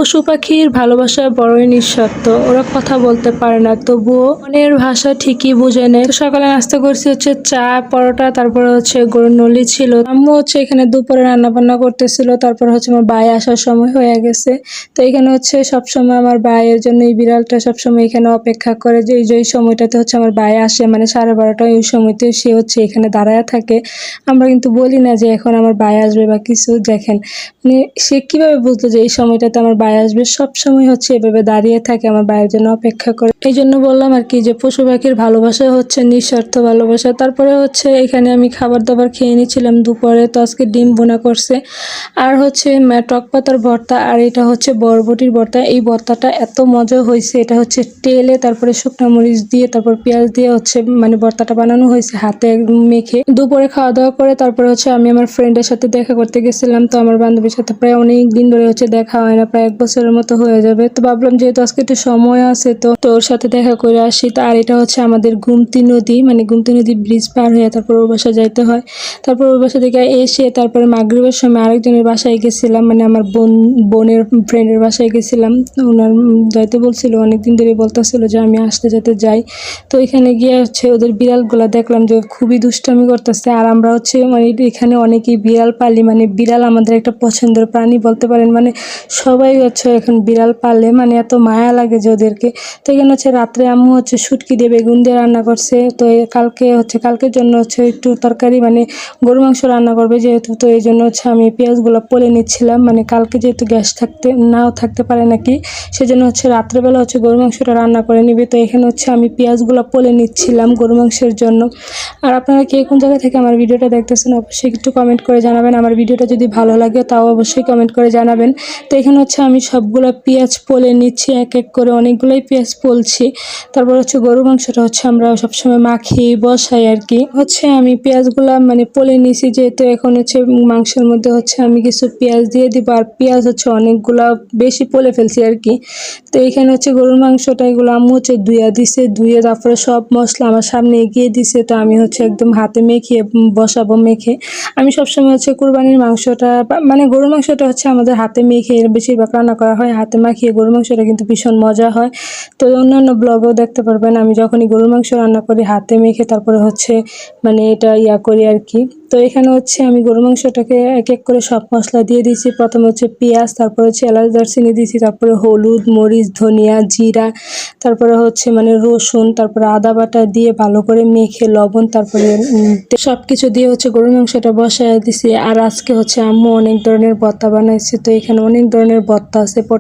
পশু পাখির ভালোবাসা বড়ই নিঃস্বার্থ। ওরা কথা বলতে পারে না, তবুও মনের ভাষা ঠিকই বুঝে নেয়। তো সকালে নাস্তা করছি হচ্ছে চা, পরোটা, তারপরে হচ্ছে গরুর নলি ছিল। আম্মু হচ্ছে এখানে দুপুরে রান্না বান্না করতেছিল। তারপর হচ্ছে আমার ভাই আসার সময় হয়ে গেছে। তো এখানে হচ্ছে সবসময় আমার ভাইয়ের জন্য এই বিড়ালটা সবসময় এখানে অপেক্ষা করে যে এই সময়টাতে হচ্ছে আমার ভাই আসে, মানে 12:30 ওই সময়তে সে হচ্ছে এখানে দাঁড়ায় থাকে। আমরা কিন্তু বলি না যে এখন আমার ভাই আসবে বা কিছু। দেখেন মানে সে কিভাবে বুঝলো যে এই সময়টাতে আমার ভাই আসবে। সব সময় হচ্ছে এভাবে দাঁড়িয়ে থাকে আমার ভাইয়ের জন্য অপেক্ষা করে। এই জন্য বললাম আর কি যে পশু পাখির ভালোবাসা হচ্ছে নিঃস্বার্থ ভালোবাসা। তারপরে হচ্ছে এখানে আমি খাবার দাবার খেয়ে নিচ্ছিলাম দুপুরে। তো আজকে ডিম ভুনা করছে, আর হচ্ছে টক পাতার ভর্তা, আর এটা হচ্ছে বরবটির ভর্তা। এই ভর্তাটা এত মজা হয়েছে, এটা হচ্ছে তেলে তারপরে শুকনো মরিচ দিয়ে তারপর পেঁয়াজ দিয়ে হচ্ছে মানে ভর্তাটা বানানো হয়েছে হাতে মেখে। দুপুরে খাওয়া দাওয়া করে তারপরে হচ্ছে আমি আমার ফ্রেন্ডের সাথে দেখা করতে গেছিলাম। তো আমার বান্ধবীর সাথে প্রায় অনেক দিন ধরে হচ্ছে দেখা হয় না, প্রায় 1 বছরের মতো হয়ে যাবে। তো ভাবলাম যেহেতু আজকে একটু সময় আছে তো ওর সাথে দেখা করে আসি। তো আর এটা হচ্ছে আমাদের গুমতি নদী, মানে গুমতি নদী ব্রিজ পার হয়ে তারপর ওর বাসা যাইতে হয়। তারপর ওর বাসা থেকে এসে তারপরে মাগরিবের সময় আরেকজনের বাসায় গেছিলাম, মানে আমার বোনের ফ্রেন্ডের বাসায় গেছিলাম। ওনার যাইতে বলছিল, অনেকদিন ধরে বলতেছিল যে আমি আসতে যেতে যাই। তো এখানে গিয়ে হচ্ছে ওদের বিড়ালগুলা দেখলাম যে খুবই দুষ্টামি করতেছে। আর আমরা হচ্ছে মানে এখানে অনেকেই বিড়াল পালি, মানে বিড়াল আমাদের একটা পছন্দের প্রাণী বলতে পারেন। মানে সবাই হচ্ছে এখন বিড়াল পালে, মানে এত মায়া লাগে যে ওদেরকে। তো এখানে হচ্ছে রাত্রে আম্মু হচ্ছে শুটকি দিয়ে বেগুন দিয়ে রান্না করছে। তো কালকের জন্য হচ্ছে একটু তরকারি মানে গরু মাংস রান্না করবে যেহেতু। তো এই জন্য হচ্ছে আমি পেঁয়াজগুলো পলে নিচ্ছিলাম, মানে কালকে যেহেতু গ্যাস নাও থাকতে পারে নাকি, সেজন্য হচ্ছে রাত্রেবেলা হচ্ছে গরু মাংসটা রান্না করে নিবে। তো এখানে হচ্ছে আমি পেঁয়াজগুলো পলে নিচ্ছিলাম গরু মাংসের জন্য। আর আপনারা কে কোন জায়গা থেকে আমার ভিডিওটা দেখতেছেন অবশ্যই একটু কমেন্ট করে জানাবেন। আমার ভিডিওটা যদি ভালো লাগে তাও অবশ্যই কমেন্ট করে জানাবেন। তো এখানে হচ্ছে আমি সবগুলো পেঁয়াজ পলে নিচ্ছি এক এক করে, অনেকগুলোই পেঁয়াজ পলছি। তারপর হচ্ছে গরু মাংসটা হচ্ছে আমরা সবসময় মাখি বসাই আর কি। হচ্ছে আমি পেঁয়াজগুলা মানে পলে নিছি যেহেতু, এখন হচ্ছে মাংসের মধ্যে হচ্ছে আমি কিছু পেঁয়াজ দিয়ে দিব। আর পেঁয়াজ হচ্ছে অনেকগুলা বেশি পলে ফেলছি আর কি। তো এখানে হচ্ছে গরুর মাংসটা এগুলো আম্মু হচ্ছে ধুয়ে তারপরে সব মশলা আমার সামনে এগিয়ে দিছে। তো আমি হচ্ছে একদম হাতে মেখে বসাবো। মেখে আমি সবসময় হচ্ছে কুরবানির মাংসটা মানে গরুর মাংসটা হচ্ছে আমাদের হাতে মেখে বেশিরভাগ রান্না করা হয়, হাতে মাখিয়ে। গরুর মাংসটা কিন্তু ভীষণ মজা হয়। তো অন্যান্য ব্লগেও দেখতে পারবেন আমি যখনই গরুর মাংস রান্না করি হাতে মেখে তারপরে হচ্ছে মানে এটা করি আর কি। তো এখানে হচ্ছে আমি গরু মাংসটাকে এক এক করে সব মশলা দিয়ে দিয়েছি। প্রথমে হচ্ছে পেঁয়াজ, তারপরে হচ্ছে এলাচ দারচিনি দিয়েছি, তারপরে হলুদ, মরিচ, ধনিয়া, জিরা, তারপরে হচ্ছে মানে রসুন, তারপরে আদা বাটা দিয়ে ভালো করে মেখে লবণ, তারপরে সব কিছু দিয়ে হচ্ছে গরুর মাংসটা বসায় দিছি। আর আজকে হচ্ছে আম্মু অনেক ধরনের ভর্তা বানাইছে। তো এখানে অনেক ধরনের ভর্তা আছে।